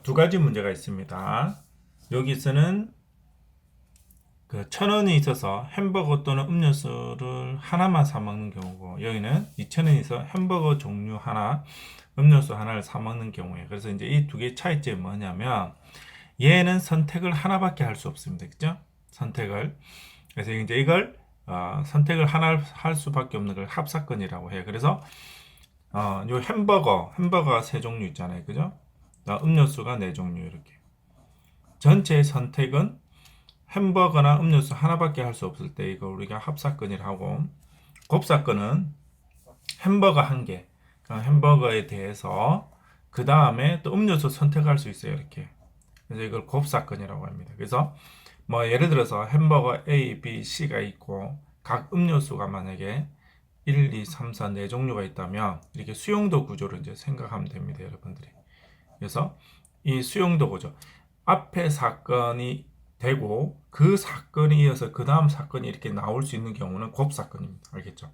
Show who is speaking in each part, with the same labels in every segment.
Speaker 1: 두 가지 문제가 있습니다. 여기서는 그 1,000원이 있어서 햄버거 또는 음료수를 하나만 사 먹는 경우고, 여기는 2,000원이 있어 햄버거 종류 하나, 음료수 하나를 사 먹는 경우에. 그래서 이제 이 두 개의 차이점이 뭐냐면, 얘는 선택을 하나밖에 할 수 없습니다. 그죠? 선택을. 그래서 이제 이걸 선택을 하나 할 수밖에 없는 걸 합사건이라고 해요. 그래서 요 햄버거가 세 종류 있잖아요. 그죠? 음료수가 네 종류 이렇게. 전체 선택은 햄버거나 음료수 하나밖에 할 수 없을 때 이거 우리가 합사건이라고 하고, 곱사건은 햄버거 한 개, 그 햄버거에 대해서 그 다음에 또 음료수 선택할 수 있어요. 이렇게. 그래서 이걸 곱사건이라고 합니다. 그래서 뭐 예를 들어서 햄버거 A, B, C가 있고 각 음료수가 만약에 1, 2, 3, 4, 4종류가 있다면 이렇게 수용도 구조를 이제 생각하면 됩니다. 여러분들이. 그래서 이 수용도 구조. 앞에 사건이 되고 그 사건이 이어서 그 다음 사건이 이렇게 나올 수 있는 경우는 곱사건입니다. 알겠죠?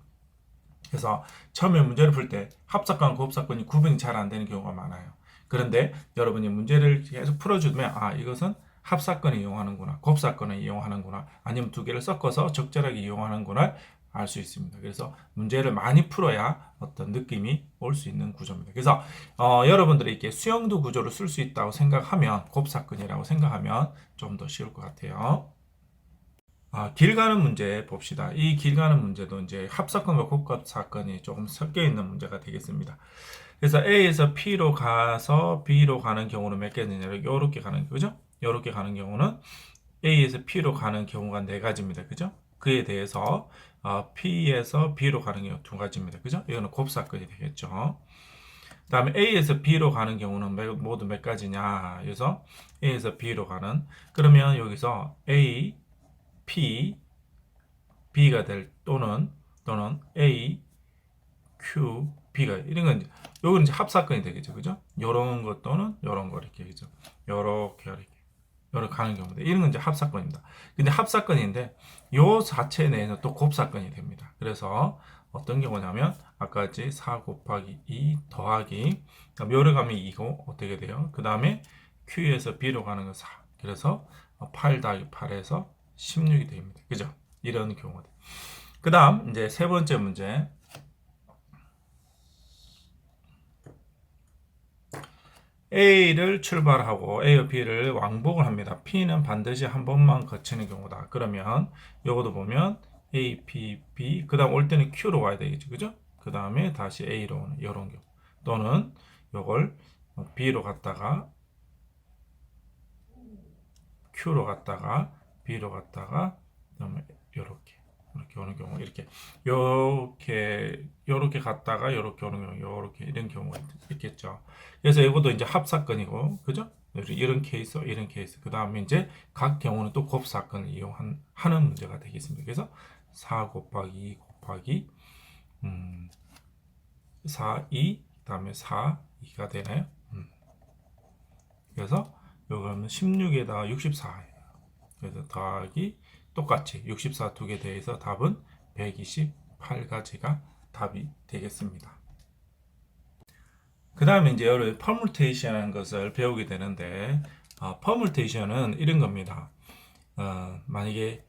Speaker 1: 그래서 처음에 문제를 풀 때 합사건, 곱사건이 구분이 잘 안 되는 경우가 많아요. 그런데 여러분이 문제를 계속 풀어주면 이것은 합사건을 이용하는구나, 곱사건을 이용하는구나, 아니면 두 개를 섞어서 적절하게 이용하는구나 알 수 있습니다. 그래서 문제를 많이 풀어야 어떤 느낌이 올 수 있는 구조입니다. 그래서 여러분들이 이렇게 수영도 구조를 쓸 수 있다고 생각하면, 곱사건이라고 생각하면 좀 더 쉬울 것 같아요. 길 가는 문제 봅시다. 이 길 가는 문제도 이제 합사건과 곱사건이 조금 섞여 있는 문제가 되겠습니다. 그래서 A에서 P로 가서 B로 가는 경우는 몇 개느냐? 이렇게 가는 거죠? 이렇게 가는 경우는 A에서 P로 가는 경우가 네 가지입니다. 그죠? 그에 대해서 P에서 B로 가는 경우 두 가지입니다. 그죠? 이거는 곱사건이 되겠죠. 그 다음에 A에서 B로 가는 경우는 모두 몇 가지냐? 그래서 A에서 B로 가는, 그러면 여기서 A, P, B가 될 또는 A, Q, B가 이런 건 요건 이제 합사건이 되겠죠. 그죠? 요런 것 또는 요런 거 이렇게 그죠? 요렇게 가는 경우인데 이런 건 이제 합사건입니다. 근데 합사건인데 요 자체 내에는 또 곱사건이 됩니다. 그래서 어떤 경우냐면 아까 같이 4 곱하기 2 더하기 요로 가면 2고 어떻게 돼요? 그 다음에 Q에서 B로 가는 건 4. 그래서 8 더하기 8에서 16이 됩니다. 그죠? 이런 경우들. 그 다음 이제 세 번째 문제. A를 출발하고 A와 B를 왕복을 합니다. P는 반드시 한 번만 거치는 경우다. 그러면 요것도 보면 A, P, B 그 다음 올 때는 Q로 와야 되겠죠. 그죠? 그 다음에 다시 A로 오는 이런 경우, 또는 요걸 B로 갔다가 Q로 갔다가 B로 갔다가 그다음에 요렇게 오는 경우, 요렇게 갔다가 요렇게 오는 경우, 요렇게 이런 경우가 있겠죠. 그래서 이것도 이제 합사건이고, 그죠? 이런 케이스, 이런 케이스. 그 다음에 이제 각 경우는 또 곱사건을 하는 문제가 되겠습니다. 그래서 4 곱하기 2 곱하기 4, 2, 그 다음에 4, 2가 되나요? 그래서 요거는 16에다가 64예요. 그래서 더하기 똑같이 64 두 개 더해서 답은 128가지가 답이 되겠습니다. 그 다음에 이제 여러분 퍼뮤테이션이라는 것을 배우게 되는데, 퍼뮤테이션은 이런 겁니다. 만약에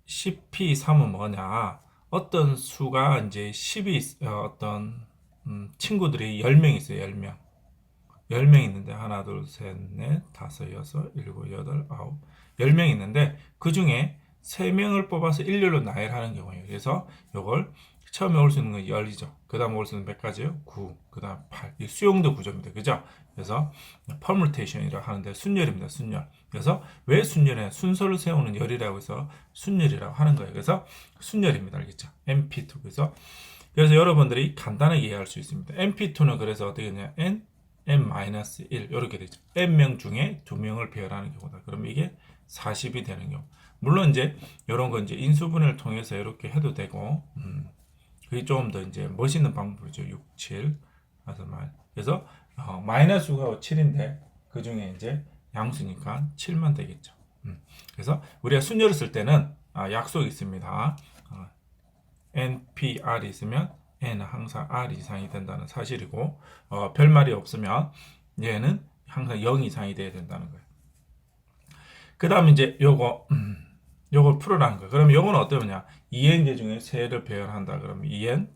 Speaker 1: 10p3은 뭐냐? 어떤 수가 이제 10이 어떤 친구들이 10명 있어요. 10명. 10명 있는데 하나, 둘, 셋, 넷, 다섯, 여섯, 일곱, 여덟, 아홉 10명 있는데 그 중에 3명을 뽑아서 일렬로 나열하는 경우예요. 그래서 이걸 처음에 올 수 있는 건 10이죠. 그 다음 올 수 있는 몇 가지요? 9, 그 다음 8. 이 수용도 구조입니다. 그죠? 그래서 퍼뮤테이션이라고 하는데 순열입니다. 순열. 그래서 왜 순열이냐? 순서를 세우는 열이라고 해서 순열이라고 하는 거예요. 그래서 순열입니다. 알겠죠? MP2. 그래서 여러분들이 간단하게 이해할 수 있습니다. MP2는 그래서 어떻게 되냐? n-1 이렇게 되죠. n명 중에 2명을 배열하는 경우다. 그럼 이게 40이 되는 경우. 물론 이제 이런 거 이제 인수분해를 통해서 이렇게 해도 되고, 그게 조금 더 이제 멋있는 방법이죠. 6, 7. 그래서 마이너스가 7인데 그 중에 이제 양수니까 7만 되겠죠. 그래서 우리가 순열을 쓸 때는 약속이 있습니다. NPR이 있으면 N은 항상 R 이상이 된다는 사실이고, 별말이 없으면 얘는 항상 0 이상이 돼야 된다는 거예요. 그 다음에 이제 요걸 풀어라는 거예요. 그러면 요거는 어떠냐? 2n개 중에 3를 배열한다. 그러면 2n,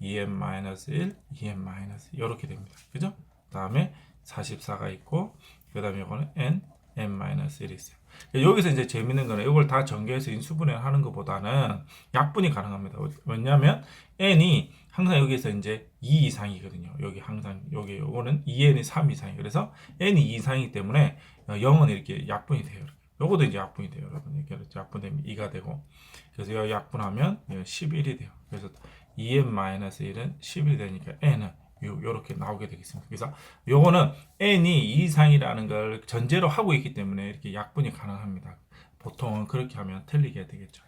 Speaker 1: 2n-1, 2n- 이렇게 됩니다. 그죠? 그 다음에 44가 있고, 그 다음에 요거는 n-1이 있어요. 여기서 이제 재밌는 거는 이걸 다 전개해서 인수분해를 하는 것보다는 약분이 가능합니다. 왜냐하면 n이 항상 여기서 이제 2 이상이거든요. 여기 항상 여기 요거는 2n이 3 이상이. 그래서 n이 2 이상이기 때문에 0은 이렇게 약분이 돼요. 요것도 이제 약분이 돼요, 여러분. 이렇게 약분되면 2가 되고, 그래서 이 약분하면 11이 돼요. 그래서 2n-1은 11이 되니까 n은 요렇게 나오게 되겠습니다. 그래서 요거는 n이 2 이상이라는 걸 전제로 하고 있기 때문에 이렇게 약분이 가능합니다. 보통은 그렇게 하면 틀리게 되겠죠.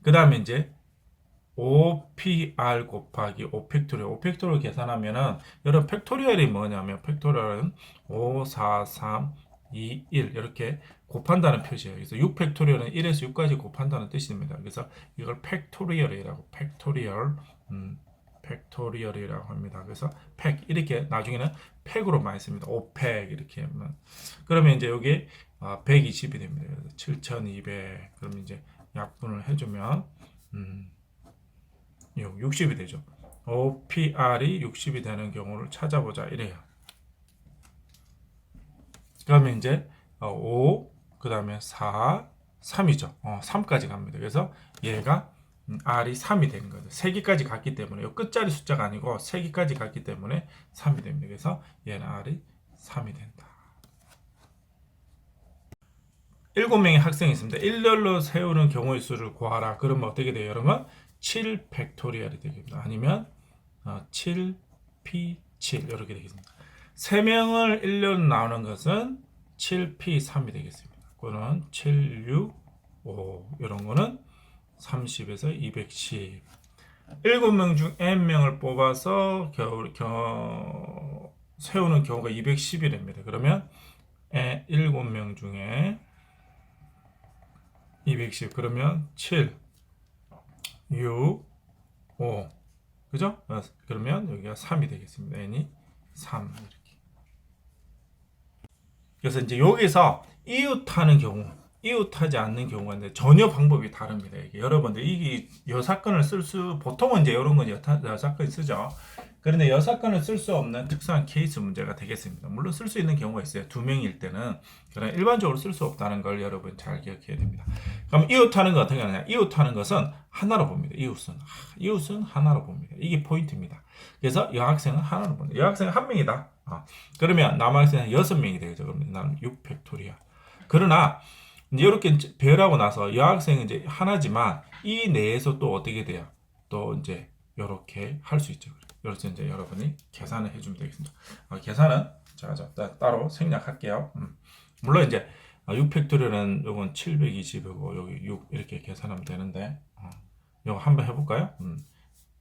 Speaker 1: 그 다음에 이제 5pr 곱하기 5팩토리얼. 5팩토리얼 계산하면은, 여러분, 팩토리얼이 뭐냐면, 팩토리얼은 5, 4, 3, 2, 1 이렇게 곱한다는 표시예요. 그래서 6팩토리얼은 1에서 6까지 곱한다는 뜻입니다. 그래서 이걸 팩토리얼이라고, 팩토리얼이라고 합니다. 그래서 팩 이렇게 나중에는 팩으로 많이 씁니다. 5팩 이렇게. 그러면 이제 여기 120이 됩니다. 그래서 7,200. 그럼 이제 약분을 해주면 60이 되죠. OPR이 60이 되는 경우를 찾아보자 이래요. 그러면 이제 5, 그 다음에 4, 3이죠. 3까지 갑니다. 그래서 얘가 R이 3이 된 거죠. 3개까지 갔기 때문에, 이 끝자리 숫자가 아니고 3개까지 갔기 때문에 3이 됩니다. 그래서 얘는 R이 3이 된다. 7명의 학생이 있습니다. 일렬로 세우는 경우의 수를 구하라. 그러면 어떻게 돼요, 여러분? 7 팩토리얼이 되겠습니다. 아니면 7p7 이렇게 되겠습니다. 3명을 일렬로 나오는 것은 7p3이 되겠습니다. 그거는 7, 6, 5 이런 거는 30에서 210. 7명 중 n명을 뽑아서 세우는 경우가 210이랍니다. 그러면 7명 중에 210 그러면 7, 6, 5 그죠? 그러면 여기가 3이 되겠습니다. n이 3 이렇게. 그래서 이제 여기서 이웃하는 경우, 이웃하지 않는 경우가 있는데 전혀 방법이 다릅니다. 이게 여러분들 이게 여사건을 보통은 이제 이런 건 여사건을 쓰죠. 그런데 여사건을 쓸 수 없는 특수한 케이스 문제가 되겠습니다. 물론 쓸 수 있는 경우가 있어요. 2명일 때는. 그러나 일반적으로 쓸 수 없다는 걸 여러분 잘 기억해야 됩니다. 그럼 이웃하는 건 어떻게 하느냐? 이웃하는 것은 하나로 봅니다. 이웃은 하나로 봅니다. 이게 포인트입니다. 그래서 여학생은 하나로 봅니다. 여학생은 한 명이다. 그러면 남학생은 6명이 되겠죠. 그러면 나는 6팩토리얼. 그러나 이렇게 배열하고 나서 여학생은 이제 하나지만 이 내에서 또 어떻게 돼요? 또 이제 이렇게 할 수 있죠. 그래서 이제 여러분이 계산을 해주면 되겠습니다. 계산은 제가 따로 생략할게요. 물론 이제 6팩토리얼은 요건 720이고 여기 6 이렇게 계산하면 되는데 이거 한번 해볼까요?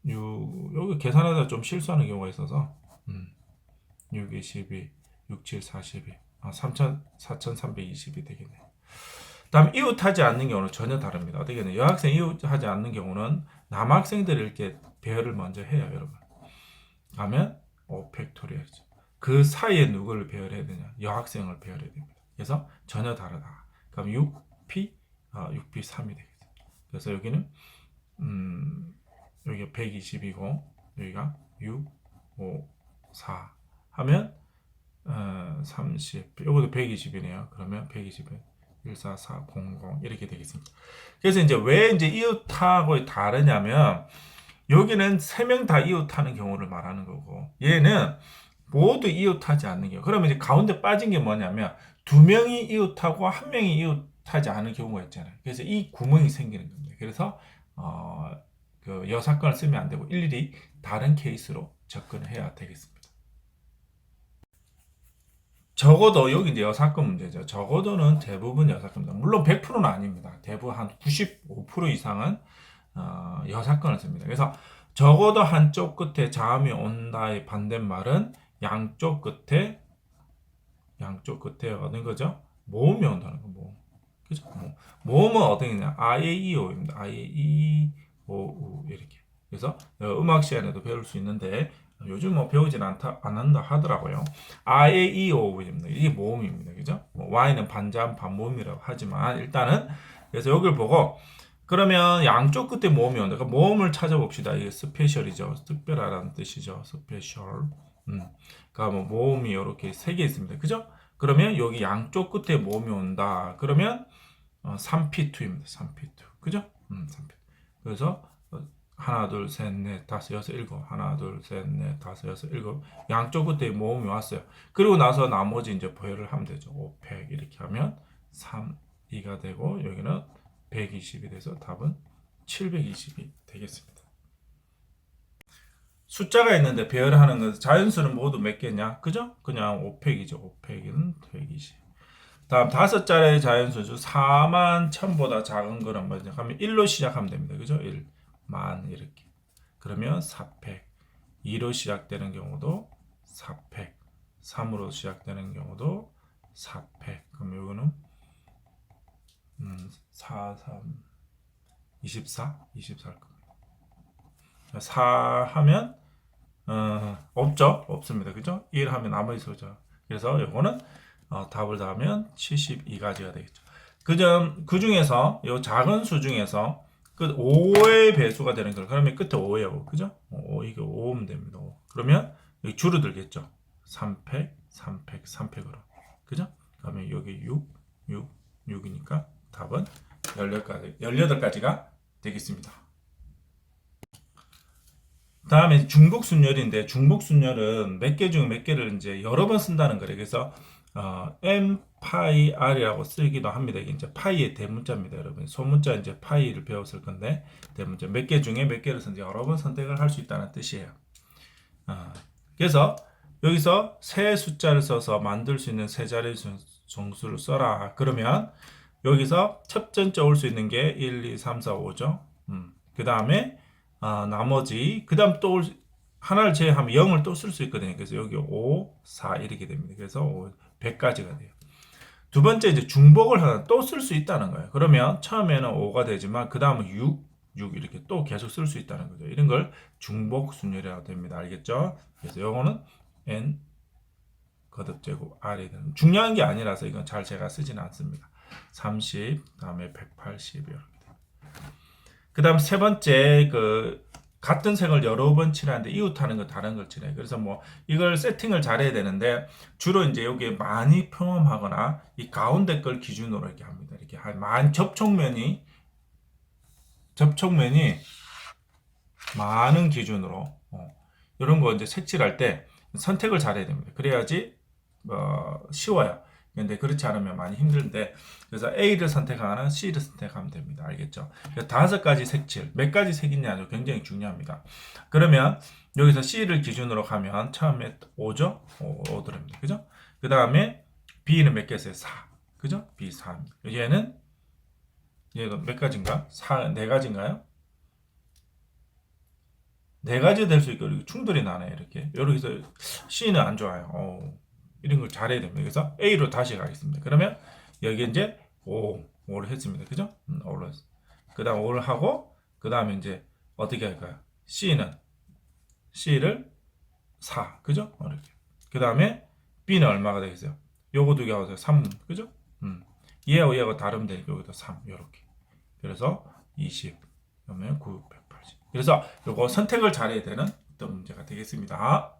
Speaker 1: 여기 계산하다 좀 실수하는 경우가 있어서 6, 22, 6, 7, 42 4,320이 되겠네요. 다음 이웃하지 않는 경우는 전혀 다릅니다. 어떻게 되냐? 여학생 이웃하지 않는 경우는 남학생들을 이렇게 배열을 먼저 해요, 여러분. 하면 5팩토리얼이죠. 그 사이에 누구를 배열해야 되냐? 여학생을 배열해야 됩니다. 그래서 전혀 다르다. 그럼 6p3이 되겠습니다. 그래서 여기는 여기가 120이고 여기가 6, 5, 4 하면 30, 이것도 120이네요. 그러면 120은 14400 이렇게 되겠습니다. 그래서 이제 왜 이제 이웃하고 다르냐면 여기는 3명 다 이웃하는 경우를 말하는 거고 얘는 모두 이웃하지 않는 경우. 그러면 이제 가운데 빠진 게 뭐냐면 2명이 이웃하고 1명이 이웃하지 않은 경우가 있잖아요. 그래서 이 구멍이 생기는 겁니다. 그래서 그 여사건을 쓰면 안 되고 일일이 다른 케이스로 접근을 해야 되겠습니다. 적어도 여기 이제 여사건 문제죠. 적어도는 대부분 여사건입니다. 물론 100%는 아닙니다. 대부분 한 95% 이상은 여사건을 씁니다. 그래서 적어도 한쪽 끝에 자음이 온다의 반대말은 양쪽 끝에 어떤 거죠? 모음이 온다는 거. 모음. 그죠? 모음은 어떻게 되냐? 아에이오입니다. 아에이오우 이렇게. 그래서 음악 시간에도 배울 수 있는데 요즘 뭐 배우진 안 한다 하더라고요. I, A, E, O입니다. 이게 모음입니다. 그죠? 뭐 Y는 반자음, 반모음이라고 하지만 일단은 그래서 여기를 보고 그러면 양쪽 끝에 모음이 온다. 그러니까 모음을 찾아봅시다. 이게 스페셜이죠. 특별하다는 뜻이죠. 스페셜. 그러니까 뭐 모음이 이렇게 세 개 있습니다. 그죠? 그러면 여기 양쪽 끝에 모음이 온다. 그러면 3P2입니다. 3P2. 그죠? 3P2. 그래서 하나, 둘, 셋, 넷, 다섯, 여섯, 일곱. 하나, 둘, 셋, 넷, 다섯, 여섯, 일곱. 양쪽 끝에 모음이 왔어요. 그리고 나서 나머지 이제 보혈을 하면 되죠. 500 이렇게 하면 3, 2가 되고 여기는 120이 돼서 답은 720이 되겠습니다. 숫자가 있는데 배열하는 것은 자연수는 모두 몇 개냐? 그죠? 그냥 5팩이죠. 5팩은 120. 다음 다섯 자리의 자연수죠. 4만 1000보다 작은 거란 뭐냐? 하면 1로 시작하면 됩니다. 그죠? 1, 만 이렇게. 그러면 4팩. 2로 시작되는 경우도 4팩. 3으로 시작되는 경우도 4팩. 그럼 이거는 4, 3, 24? 24일 겁니다. 4 하면 없죠? 없습니다. 그죠? 1 하면 나머지 숫자. 그래서 이거는 답을 더하면 72가지가 되겠죠. 그 중에서 이 작은 수 중에서 끝 5의 배수가 되는 걸 그러면 끝에 5예요. 그죠? 이게 5면 됩니다. 5. 그러면 여기 줄어들겠죠. 3팩, 3팩, 3팩으로. 그죠? 그러면 여기 6, 6, 6이니까 답은 18가지가 되겠습니다. 다음에 중복순열인데 중복순열은 몇 개 중에 몇 개를 이제 여러 번 쓴다는 거래요. 그래서 m 파이 r이라고 쓰기도 합니다. 이게 이제 파이의 대문자입니다, 여러분. 소문자 이제 파이를 배웠을 건데 대문자 몇 개 중에 몇 개를 선택 여러 번 선택을 할 수 있다는 뜻이에요. 그래서 여기서 세 숫자를 써서 만들 수 있는 세 자리 정수를 써라. 그러면 여기서 첫 번째 올 수 있는 게 1, 2, 3, 4, 5죠. 그 다음에 나머지 그 다음 또 하나를 제외하면 0을 또 쓸 수 있거든요. 그래서 여기 5, 4 이렇게 됩니다. 그래서 100가지가 돼요. 두 번째 이제 중복을 하나 또 쓸 수 있다는 거예요. 그러면 처음에는 5가 되지만 그 다음은 6 이렇게 또 계속 쓸 수 있다는 거죠. 이런 걸 중복 순열이라고 됩니다. 알겠죠? 그래서 요거는 n 거듭제곱 r이 되는 중요한 게 아니라서 이건 잘 제가 쓰지는 않습니다. 30 다음에 180 이렇게. 그 다음 세 번째 같은 색을 여러 번 칠하는데 이웃하는 거 다른 걸 칠해요. 그래서 뭐 이걸 세팅을 잘해야 되는데 주로 이제 여기에 많이 평험하거나 이 가운데 걸 기준으로 이렇게 합니다. 이렇게 접촉면이 많은 기준으로 이런 거 이제 색칠할 때 선택을 잘해야 됩니다. 그래야지 쉬워요. 근데 그렇지 않으면 많이 힘든데 그래서 A를 선택하거나 C를 선택하면 됩니다. 알겠죠? 5가지 색칠 몇 가지 색이냐도 굉장히 중요합니다. 그러면 여기서 C를 기준으로 가면 처음에 5죠? 5 들어갑니다. 그죠? 그 다음에 B는 몇 개였어요? 4. 그죠? B 4입니다. 얘는 몇 가지인가? 4가지인가요? 4가지 될 수 있고 충돌이 나네 이렇게. 여기서 C는 안 좋아요. 이런 걸 잘해야 됩니다. 그래서 A로 다시 가겠습니다. 그러면 여기 이제 5를 했습니다. 그죠? 5를 했습니다. 그 다음 5를 하고 그 다음에 이제 어떻게 할까요? C를 4. 그죠? 이렇게. 그 다음에 B는 얼마가 되겠어요? 요거 두 개 하고 3. 그죠? 얘하고 다르면 되니까 여기도 3. 요렇게. 그래서 20. 그러면 9, 180. 그래서 요거 선택을 잘해야 되는 어떤 문제가 되겠습니다.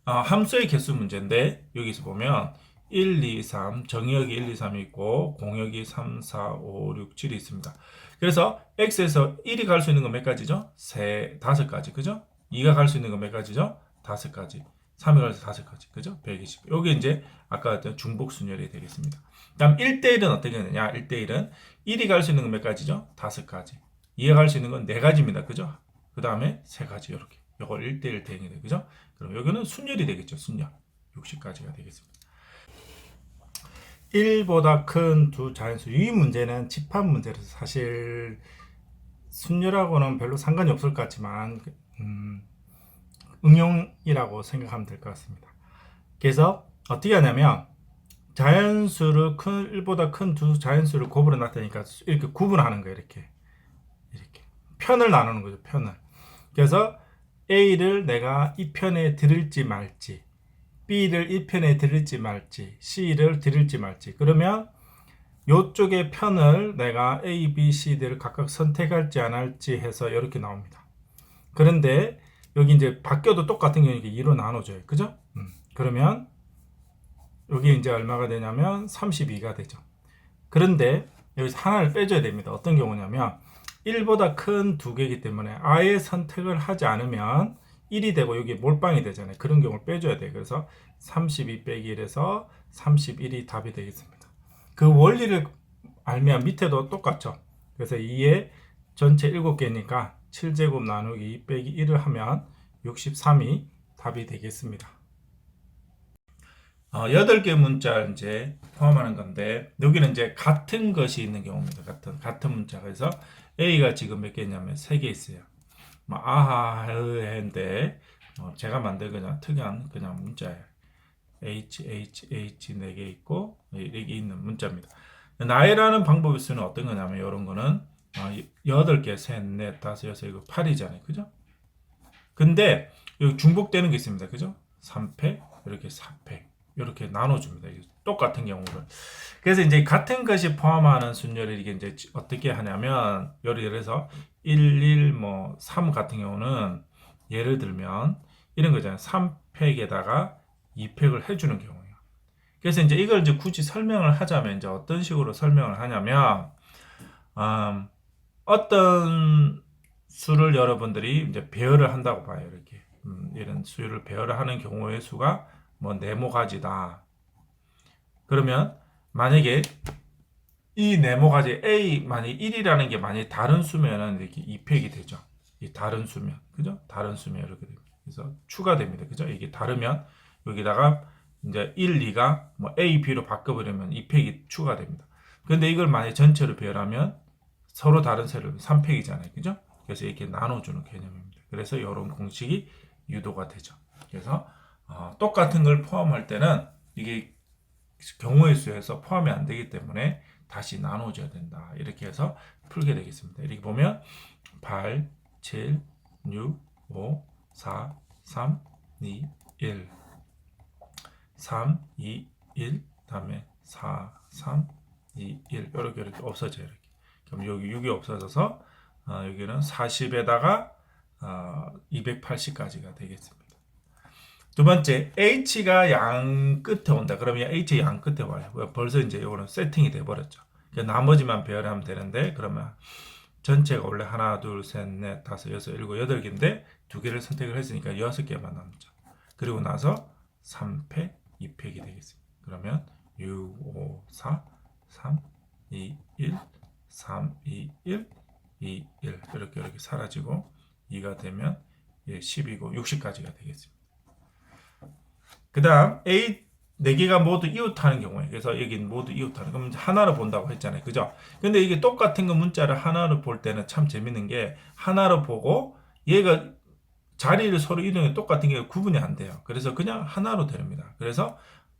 Speaker 1: 함수의 개수 문제인데 여기서 보면 1, 2, 3 정의역이 1, 2, 3이 있고 공역이 3, 4, 5, 6, 7이 있습니다. 그래서 x에서 1이 갈 수 있는 건 몇 가지죠? 5가지 그죠? 2가 갈 수 있는 건 몇 가지죠? 5가지 3이 갈 수 있는 5가지 그죠? 120 여기 이제 아까 했던 중복순열이 되겠습니다. 다음 1대1은 어떻게 되느냐? 1대1은 1이 갈 수 있는 건 몇 가지죠? 5가지 2가 갈 수 있는 건 4가지입니다. 그죠? 그 다음에 3가지 이렇게 이걸 1대1 대응이 되죠. 그죠? 그럼 여기는 순열이 되겠죠. 순열. 60가지가 되겠습니다. 1보다 큰 두 자연수. 이 문제는 집합 문제라서 사실 순열하고는 별로 상관이 없을 것 같지만 응용이라고 생각하면 될 것 같습니다. 그래서 어떻게 하냐면 자연수를 1보다 큰 두 자연수를 곱으로 나타내니까 이렇게 구분하는 거예요. 이렇게 편을 나누는 거죠. 편을. 그래서 A를 내가 이 편에 들을지 말지, B를 이 편에 들을지 말지, C를 들을지 말지. 그러면 이쪽의 편을 내가 A, B, C, D를 각각 선택할지 안 할지 해서 이렇게 나옵니다. 그런데 여기 이제 바뀌어도 똑같은 경우에 2로 나눠줘요. 그죠? 그러면 여기 이제 얼마가 되냐면 32가 되죠. 그런데 여기서 하나를 빼줘야 됩니다. 어떤 경우냐면 1보다 큰 두 개이기 때문에 아예 선택을 하지 않으면 1이 되고 여기 몰빵이 되잖아요. 그런 경우를 빼줘야 돼요. 그래서 32 빼기 1에서 31이 답이 되겠습니다. 그 원리를 알면 밑에도 똑같죠. 그래서 2에 전체 7개니까 7제곱 나누기 2 빼기 1을 하면 63이 답이 되겠습니다. 8개 문자를 이제 포함하는 건데, 여기는 이제 같은 것이 있는 경우입니다. 같은 문자가. 그래서 A가 지금 몇 개냐면 3개 있어요. 뭐, 아하인데, 제가 만든 그냥 특이한 그냥 문자예요. H, H, H 4개 있고, 이렇게 있는 문자입니다. 나열하는 방법의 수는 어떤 거냐면, 이런 거는 8개, 셋, 넷, 다섯, 여섯, 일곱, 8이잖아요. 그죠? 근데, 여기 중복되는 게 있습니다. 그죠? 3팩, 이렇게 4팩. 이렇게 나눠줍니다. 똑같은 경우를. 그래서 이제 같은 것이 포함하는 순열을 이게 이제 어떻게 하냐면, 예를 들어서 1, 1, 3 같은 경우는 예를 들면 이런 거잖아요. 3팩에다가 2팩을 해주는 경우예요. 그래서 이제 이걸 이제 굳이 설명을 하자면 이제 어떤 식으로 설명을 하냐면, 어떤 수를 여러분들이 이제 배열을 한다고 봐요. 이렇게. 이런 수를 배열을 하는 경우의 수가 뭐 네모가지다. 그러면 만약에 이 네모가지 A 만약 1이라는 게 만약 다른 수면은 이렇게 2팩이 되죠. 이 다른 수면. 그죠? 다른 수면 이렇게 됩니다. 그래서 추가됩니다. 그죠? 이게 다르면 여기다가 이제 1, 2가 뭐 A, B로 바꿔버리면 2팩이 추가됩니다. 근데 이걸 만약 전체로 배열하면 서로 다른 세로는 3팩이잖아요. 그죠? 그래서 이렇게 나눠주는 개념입니다. 그래서 이런 공식이 유도가 되죠. 그래서 똑같은 걸 포함할 때는 이게 경우의 수에서 포함이 안 되기 때문에 다시 나눠줘야 된다. 이렇게 해서 풀게 되겠습니다. 이렇게 보면 8, 7, 6, 5, 4, 3, 2, 1 3, 2, 1 다음에 4, 3, 2, 1 이렇게 없어져요. 이렇게. 그럼 여기 6이 없어져서 여기는 40에다가 280까지가 되겠습니다. 두 번째, H가 양 끝에 온다. 그러면 H 양 끝에 와요. 벌써 이제 이거는 세팅이 돼 버렸죠. 나머지만 배열하면 되는데, 그러면 전체가 원래 하나, 둘, 셋, 넷, 다섯, 여섯, 일곱, 여덟 개인데 두 개를 선택을 했으니까 6개만 남죠. 그리고 나서 3팩, 2팩이 되겠습니다. 그러면 6, 5, 4, 3, 2, 1, 3, 2, 1, 2, 1 이렇게 사라지고 2가 되면 10이고 60까지가 되겠습니다. 그 다음 A 4개가 모두 이웃하는 경우에, 그래서 여기는 모두 이웃하는, 그럼 하나로 본다고 했잖아요. 그죠? 근데 이게 똑같은 거 문자를 하나로 볼 때는 참 재밌는 게, 하나로 보고 얘가 자리를 서로 이동해 똑같은 게 구분이 안 돼요. 그래서 그냥 하나로 됩니다. 그래서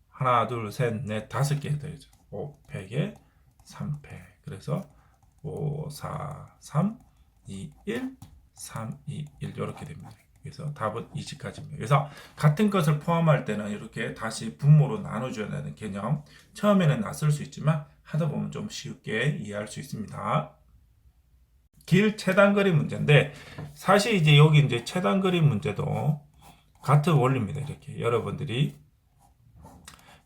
Speaker 1: 하나, 둘, 셋, 넷, 5개 되죠. 5팩에 3팩. 그래서 5, 4, 3, 2, 1, 3, 2, 1 이렇게 됩니다. 그래서 답은 20까지입니다. 그래서 같은 것을 포함할 때는 이렇게 다시 분모로 나눠줘야 되는 개념. 처음에는 낯설 수 있지만 하다 보면 좀 쉽게 이해할 수 있습니다. 길 최단거리 문제인데, 사실 이제 여기 이제 최단거리 문제도 같은 원리입니다. 이렇게 여러분들이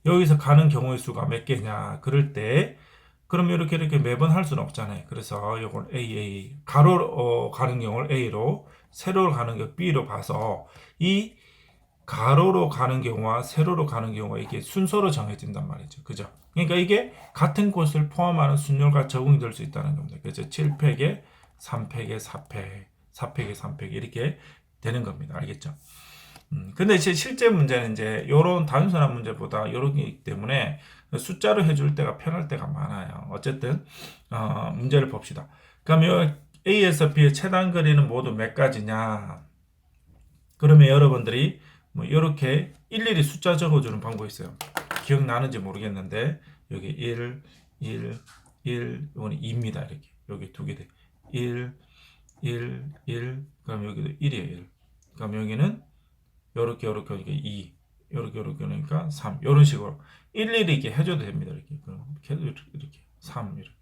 Speaker 1: 여기서 가는 경우의 수가 몇 개냐 그럴 때, 그럼 이렇게 매번 할 수는 없잖아요. 그래서 이걸 AA 가로로 가는 경우를 A로, 세로로 가는 경우 B로 봐서 이 가로로 가는 경우와 세로로 가는 경우가 이게 순서로 정해진단 말이죠. 그죠? 그러니까 이게 같은 곳을 포함하는 순열과 적응이 될 수 있다는 겁니다. 그래서 7팩에 3팩에 4팩, 4팩에 3팩 이렇게 되는 겁니다. 알겠죠? 근데 이제 실제 문제는 이제 이런 단순한 문제보다 이런 게 있기 때문에 숫자로 해줄 때가 편할 때가 많아요. 어쨌든 문제를 봅시다. 그럼 A에서 B의 최단 거리는 모두 몇 가지냐? 그러면 여러분들이 뭐 이렇게 일일이 숫자 적어주는 방법이 있어요. 기억나는지 모르겠는데 여기 1, 1, 1, 이거는 2입니다. 이렇게 여기 두 개 돼. 1, 1, 1, 그럼 여기도 1이에요. 1. 그럼 여기는 요렇게 요렇게 하니까 2, 요렇게 요렇게 하니까 3, 요런 식으로 일일이 이렇게 해줘도 됩니다. 이렇게 그럼 이렇게 3 이렇게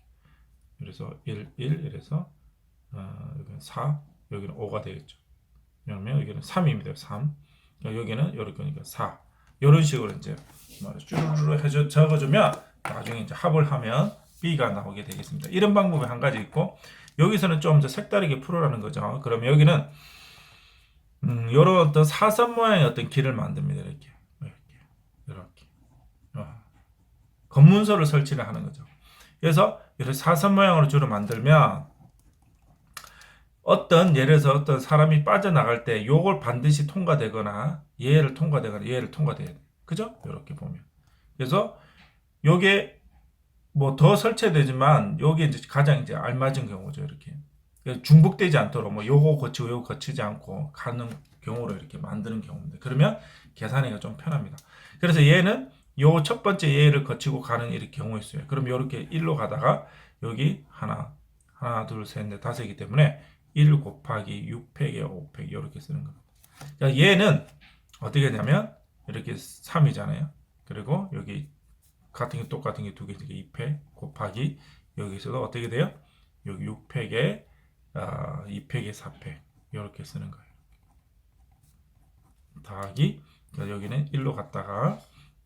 Speaker 1: 그래서 1, 1 이래서 여기는 4, 여기는 5가 되겠죠. 그러면 여기는 3입니다. 3. 여기는 이렇게 하니까 4. 이런 식으로 이제 쭈루루 해줘 적어주면 나중에 이제 합을 하면 B가 나오게 되겠습니다. 이런 방법이 한 가지 있고 여기서는 좀 더 색다르게 풀어라는 거죠. 그러면 여기는 이런 어떤 사선 모양의 어떤 길을 만듭니다. 이렇게 검문소를 설치를 하는 거죠. 그래서 이렇게 사선 모양으로 주로 만들면 어떤 예를 들어서 어떤 사람이 빠져나갈 때 요걸 반드시 통과되거나 얘를 통과되거나 얘를 통과돼야 돼. 그죠? 이렇게 보면. 그래서 요게 뭐 더 설치되지만 요게 이제 가장 이제 알맞은 경우죠. 이렇게. 중복되지 않도록 뭐 요거 거치고 요거 거치지 않고 가는 경우로 이렇게 만드는 경우입니다. 그러면 계산하기가 좀 편합니다. 그래서 얘는 요 첫 번째 얘를 거치고 가는 이렇게 경우 있어요. 그럼 요렇게 1로 가다가 여기 하나, 둘, 셋, 넷, 다섯이기 때문에 1 곱하기 6팩에 5팩 이렇게 쓰는 겁니다. 그러니까 얘는 어떻게 되냐면 이렇게 3이잖아요. 그리고 여기 같은 게 똑같은 게 두 개니까 2팩 곱하기 여기서도 어떻게 돼요? 여기 6팩에 2팩에 4팩 이렇게 쓰는 거예요. 더하기 그러니까 여기는 1로 갔다가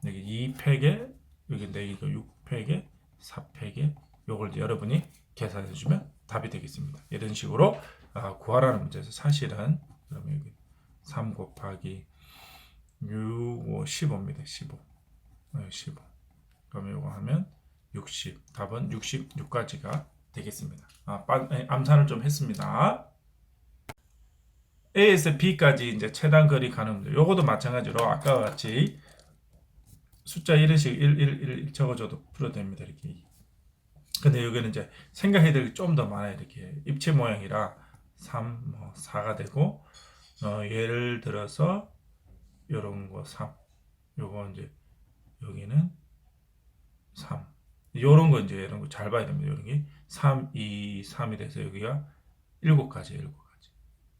Speaker 1: 여기 2팩에 여기 4개가 6팩에 4팩에 요걸 여러분이 계산해 주면 답이 되겠습니다. 이런 식으로 구하라는 문제에서 사실은 그러면 여기 3 곱하기 6, 5, 15입니다. 15. 15. 그러면 이거 하면 60. 답은 66까지가 되겠습니다. 암산을 좀 했습니다. A에서 B까지 이제 최단 거리 가는 문제. 요것도 마찬가지로 아까와 같이 숫자 이런 식 1, 1, 1 적어줘도 풀어도 됩니다. 이렇게. 근데 여기는 이제 생각해야 될 게 좀 더 많아요. 이렇게 입체 모양이라 3, 4가 되고 예를 들어서 요런 거 3. 요거 이제 여기는 3. 요런 거 이제 이런 거 잘 봐야 됩니다. 요런 게 3, 2, 3이 돼서 여기가 7가지, 7가지.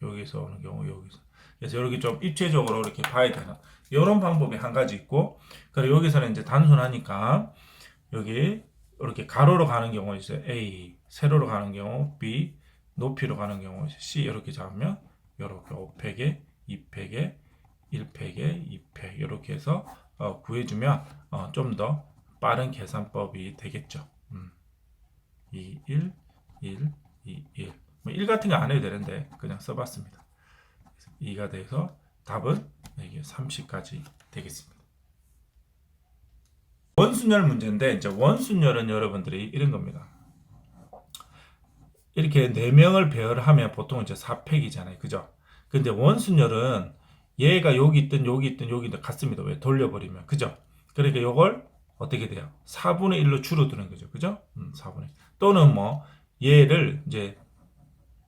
Speaker 1: 여기서 오는 경우 여기서. 그래서 이렇게 좀 입체적으로 이렇게 봐야 되는 이런 방법이 한 가지 있고, 그리고 여기서는 이제 단순하니까 여기 이렇게 가로로 가는 경우 있어요. A, 세로로 가는 경우 B, 높이로 가는 경우 C 이렇게 잡으면 이렇게 5팩에 2팩에 1팩에 2팩 이렇게 해서 구해주면 좀 더 빠른 계산법이 되겠죠. 2, 1, 1, 2, 1. 뭐 1 같은 거 안 해도 되는데 그냥 써봤습니다. 2가 돼서 답은 이게 30까지 되겠습니다. 원순열 문제인데 이제 원순열은 여러분들이 이런 겁니다. 이렇게 4명을 배열하면 보통 이제 4팩이잖아요. 그죠? 근데 원순열은 얘가 여기 있든 여기 있든 여기 있든 같습니다. 왜? 돌려버리면. 그죠? 그러니까 이걸 어떻게 돼요? 4분의 1로 줄어드는 거죠. 그죠? 4분의 1. 또는 뭐 얘를 이제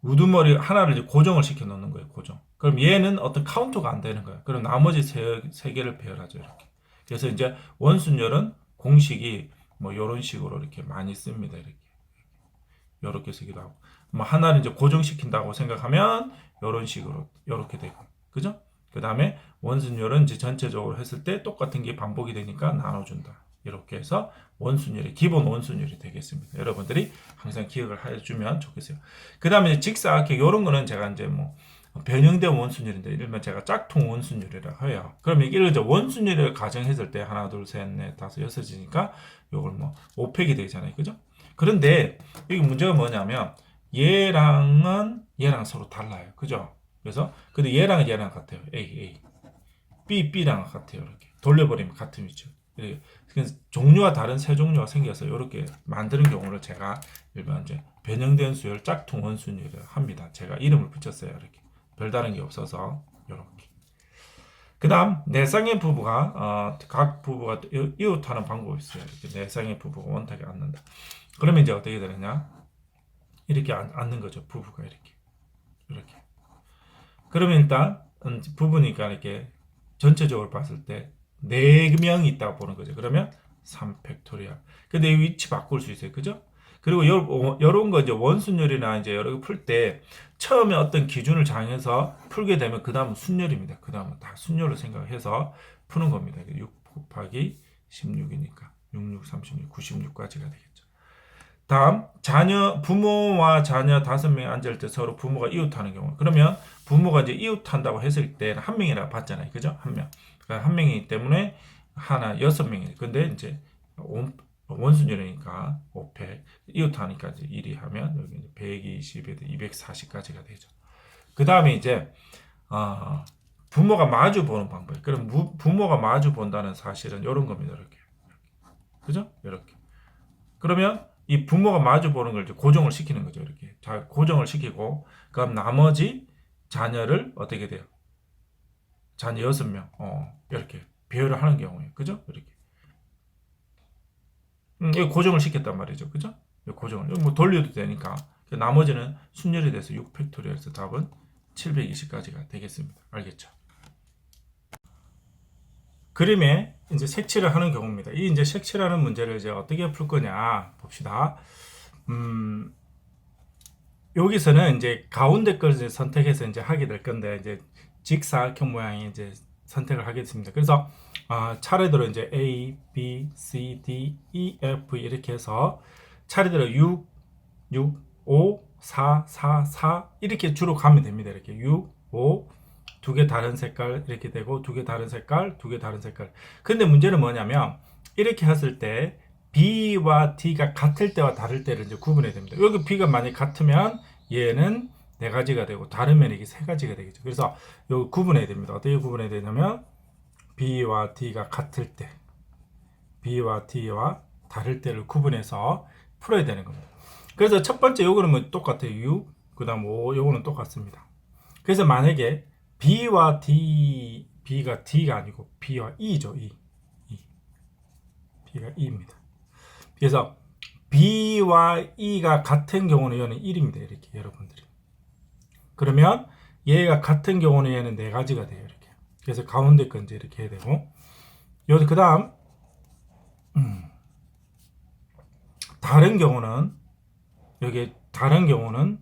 Speaker 1: 우두머리 하나를 이제 고정을 시켜 놓는 거예요. 고정. 그럼 얘는 어떤 카운터가 안 되는 거예요. 그럼 나머지 세 개를 배열하죠. 이렇게. 그래서 이제 원순열은 공식이 뭐 이런 식으로 이렇게 많이 씁니다. 이렇게 쓰기도 하고. 뭐 하나를 이제 고정시킨다고 생각하면 이런 식으로 이렇게 되고. 그죠? 그 다음에 원순열은 이제 전체적으로 했을 때 똑같은 게 반복이 되니까 나눠준다. 이렇게 해서 원순열이 기본 원순열이 되겠습니다. 여러분들이 항상 기억을 해주면 좋겠어요. 그 다음에 직사각형 이런 거는 제가 이제 뭐 변형된 원순열인데 이러면 제가 짝퉁 원순열이라고 해요. 그러면 이걸 이제 원순열을 가정했을 때 하나, 둘, 셋, 넷, 다섯, 여섯이니까 이걸 뭐 5팩이 되잖아요, 그죠? 그런데 여기 문제가 뭐냐면 얘랑 서로 달라요, 그죠? 그래서 근데 얘랑은 같아요, A, B랑 같아요, 이렇게 돌려버리면 같은 위치. 종류가 다른 세 종류가 생겨서 이렇게 만드는 경우를 제가 일반 이제 변형된 수열 짝퉁 원순열을 합니다. 제가 이름을 붙였어요. 이렇게 별다른 게 없어서 이렇게. 그다음 내쌍의 부부가 각 부부가 이웃하는 방법이 있어요. 이렇게 내쌍의 부부가 원탁에 앉는다. 그러면 이제 어떻게 되느냐? 이렇게 앉는 거죠. 부부가 이렇게. 그러면 일단 부부니까 이렇게 전체적으로 봤을 때 4명이 있다고 보는 거죠. 그러면 3팩토리얼. 근데 이 위치 바꿀 수 있어요. 그죠? 그리고 요런 거 이제 원순열이나 이제 여러 개 풀 때 처음에 어떤 기준을 정해서 풀게 되면 그 다음은 순열입니다. 그 다음은 다 순열로 생각해서 푸는 겁니다. 6 곱하기 16이니까 66, 36, 96까지가 되겠죠. 다음 부모와 자녀 5명이 앉을 때 서로 부모가 이웃하는 경우. 그러면 부모가 이제 이웃한다고 했을 때는 한 명이라 봤잖아요. 그죠? 한 명. 그러니까 한 명이기 때문에 하나 6명이. 근데 이제 원순열이니까 500 이웃하니까 이제 1이 하면 여기 이제 120에서 240까지가 되죠. 그 다음에 이제 부모가 마주 보는 방법. 그럼 부모가 마주 본다는 사실은 이런 겁니다. 이렇게. 그죠? 이렇게. 그러면 이 부모가 마주 보는 걸 이제 고정을 시키는 거죠. 이렇게. 자, 고정을 시키고, 그럼 나머지 자녀를 어떻게 돼요? 자녀 6명. 이렇게 배열을 하는 경우에. 그죠? 이렇게. 이거 고정을 시켰단 말이죠. 그죠? 고정을. 뭐 돌려도 되니까. 나머지는 순열이 돼서 6팩토리얼에서 답은 720까지가 되겠습니다. 알겠죠? 그림에 이제 색칠을 하는 경우입니다. 이 이제 색칠하는 문제를 이제 어떻게 풀 거냐 봅시다. 여기서는 이제 가운데 걸 이제 선택해서 이제 하게 될 건데 이제 직사각형 모양이 이제 선택을 하겠습니다. 그래서 차례대로 이제 A, B, C, D, E, F 이렇게 해서 차례대로 6, 6, 5, 4, 4, 4 이렇게 주로 가면 됩니다. 이렇게 6, 5 두 개 다른 색깔 이렇게 되고 두 개 다른 색깔, 두 개 다른 색깔. 근데 문제는 뭐냐면 이렇게 했을 때 B와 D가 같을 때와 다를 때를 이제 구분해야 됩니다. 여기 B가 만약 같으면 얘는 네 가지가 되고 다르면 이게 세 가지가 되겠죠. 그래서 여기 구분해야 됩니다. 어떻게 구분해야 되냐면 B와 D가 같을 때, B와 D와 다를 때를 구분해서 풀어야 되는 겁니다. 그래서 첫 번째 요거는 뭐 똑같아요. 6, 그 다음 5, 요거는 똑같습니다. 그래서 만약에 B와 D, B가 D가 아니고 B와 E죠. E. B가 E입니다. 그래서 B와 E가 같은 경우는 얘는 1입니다. 이렇게 여러분들이. 그러면 얘가 같은 경우는 얘는 네 가지가 돼요. 이렇게. 그래서 가운데 건 이제 이렇게 해야 되고. 여기 그 다음 다른 경우는 여기 다른 경우는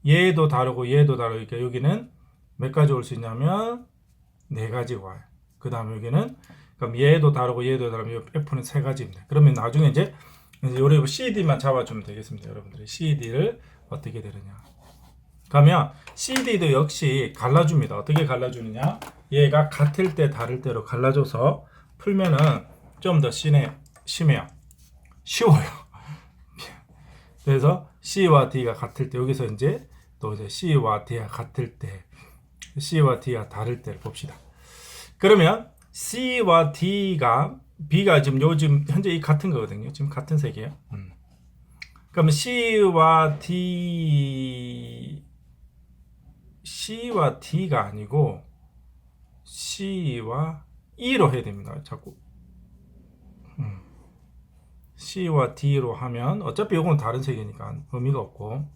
Speaker 1: 얘도 다르고 얘도 다르니까 여기는 몇 가지 올 수 있냐면 네 가지가 와요. 그 다음에 여기는 그럼 얘도 다르고 얘도 다르면 F는 세 가지입니다. 그러면 나중에 이제 요래 CD만 잡아주면 되겠습니다. 여러분들이 CD를 어떻게 되느냐. 그러면 CD도 역시 갈라줍니다. 어떻게 갈라주느냐. 얘가 같을 때 다를 때로 갈라줘서 풀면은 좀 더 심해요. 쉬워요. 그래서 C와 D가 같을 때 여기서 이제 또 이제 C와 D가 같을 때 C와 D가 다를 때를 봅시다. 그러면 C와 D가 B가 지금 요즘 현재 이 같은 거거든요. 지금 같은 색이에요. 그러면 C와 D가 아니고 C와 E로 해야 됩니다. 자꾸 C와 D로 하면 어차피 이건 다른 색이니까 의미가 없고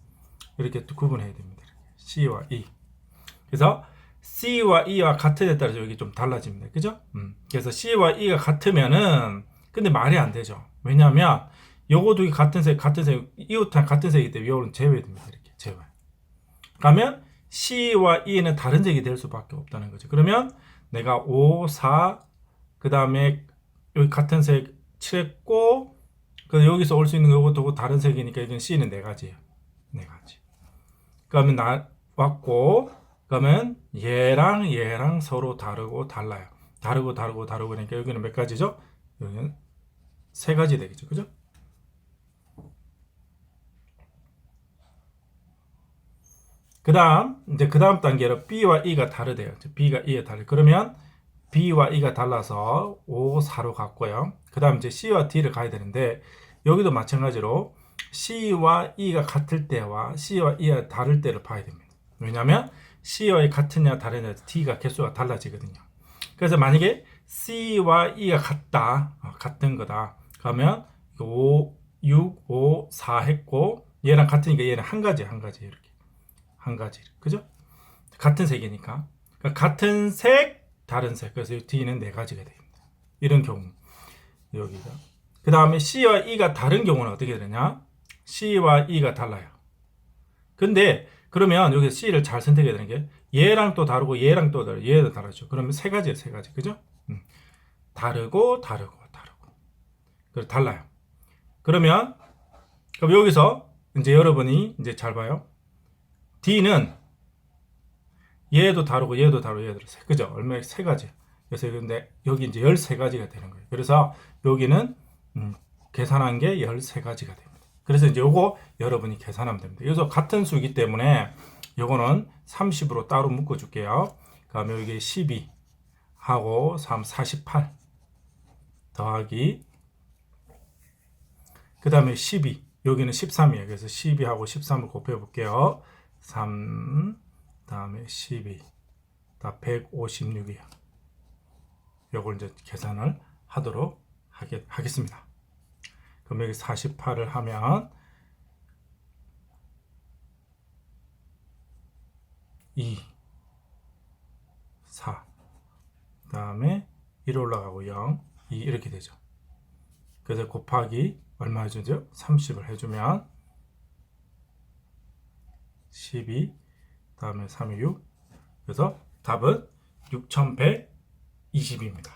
Speaker 1: 이렇게 구분해야 됩니다. C와 E. 그래서 C와 E와 같은 데 따라서 여기 좀 달라집니다. 그죠? 그래서 C와 E가 같으면은 근데 말이 안 되죠. 왜냐하면 요거 두 개 같은 색, 이웃한 같은 색이기 때문에 요거는 제외됩니다. 이렇게 제외. 그러면 C와 E는 다른 색이 될 수밖에 없다는 거죠. 그러면 내가 5, 4, 그 다음에 여기 같은 색 칠했고, 여기서 올 수 있는 요것도 다른 색이니까 이건 C는 네 가지예요. 네 가지. 그러면 왔고, 그러면 얘랑 서로 다르고 달라요. 다르고 그러니까 여기는 몇 가지죠? 여기는 세 가지 되겠죠. 그죠? 그 다음 단계로 B와 E가 다르대요. B가 E가 다르. 그러면 B와 E가 달라서 5, 4로 갔고요. 그 다음 이제 C와 D를 가야 되는데, 여기도 마찬가지로 C와 E가 같을 때와 C와 E가 다를 때를 봐야 됩니다. 왜냐하면 C와 E 같으냐 다르냐 D가 개수가 달라지거든요. 그래서 만약에 C와 E가 같은 거다. 그러면 5, 6, 5, 4 했고 얘랑 같으니까 얘는 한 가지 이렇게. 한 가지. 그죠? 같은 색이니까. 그러니까 같은 색, 다른 색. 그래서 이 D는 네 가지가 됩니다. 이런 경우. 여기가. 그 다음에 C와 E가 다른 경우는 어떻게 되냐? C와 E가 달라요. 근데 그러면 여기 C를 잘 선택해야 되는 게 얘랑 또 다르고 얘랑 또 다르고 얘도 다르죠. 그러면 세 가지예요, 세 가지. 그죠? 다르고 다르고 다르고. 그래 달라요. 그럼 여기서 이제 여러분이 이제 잘 봐요. D는 얘도 다르고 얘도 다르고 얘도 다르고 그죠? 얼마나 세 가지. 그래서 근데 여기 이제 13가지가 되는 거예요. 그래서 여기는 계산한 게 13가지가 됩니다. 그래서 이제 요거 여러분이 계산하면 됩니다. 그래서 같은 수이기 때문에 요거는 30으로 따로 묶어 줄게요. 그다음에 여기 12 하고 3 48 더하기 그다음에 12 여기는 13이에요. 그래서 12하고 13을 곱해 볼게요. 3 다음에 12 다 156이에요. 요걸 이제 계산을 하도록 하겠습니다. 그럼 여기 48을 하면 2, 4, 그 다음에 1 올라가고 0, 2 이렇게 되죠. 그래서 곱하기 얼마 해주죠? 30을 해주면 12, 다음에 3이 6. 그래서 답은 6120입니다.